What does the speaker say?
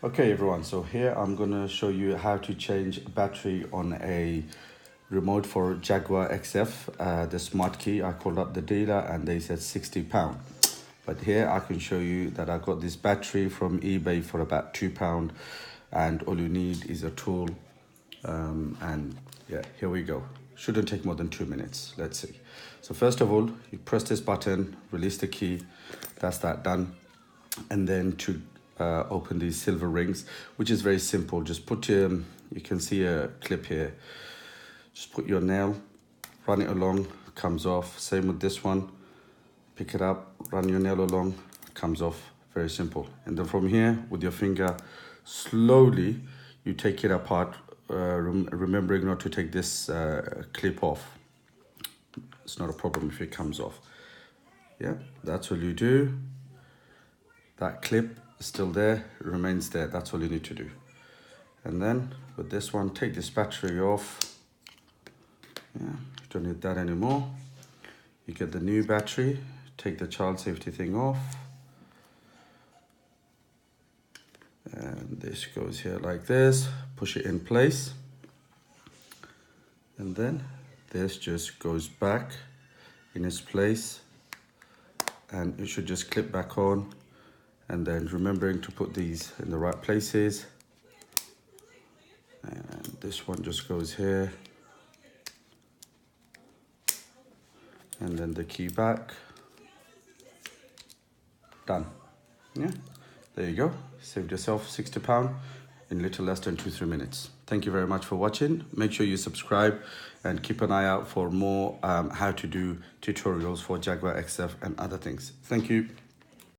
Okay everyone, so here I'm gonna show you how to change battery on a remote for Jaguar XF, the Smart Key. I called up the dealer and they said £60. But here I can show you that I got this battery from eBay for about £2, and all you need is a tool. And yeah, here we go. Shouldn't take more than 2 minutes. Let's see. So first of all, you press this button, release the key. That's that done. And then to open these silver rings, which is very simple. Just put you can see a clip here. Just put your nail, run it along, comes off. Same with this one. Pick it up, run your nail along, comes off. Very simple. And then from here, with your finger, slowly you take it apart, remembering not to take this clip off. It's not a problem if it comes off. Yeah, that's all you do. That clip is still there, it remains there. That's all you need to do. And then with this one, take this battery off. Yeah, you don't need that anymore. You get the new battery, take the child safety thing off. And this goes here like this, push it in place. And then this just goes back in its place. And it should just clip back on. And then remembering to put these in the right places. And this one just goes here. And then the key back. Done. Yeah, there you go. Saved yourself £60 in little less than 2-3 minutes. Thank you very much for watching. Make sure you subscribe and keep an eye out for more how to do tutorials for Jaguar XF and other things. Thank you.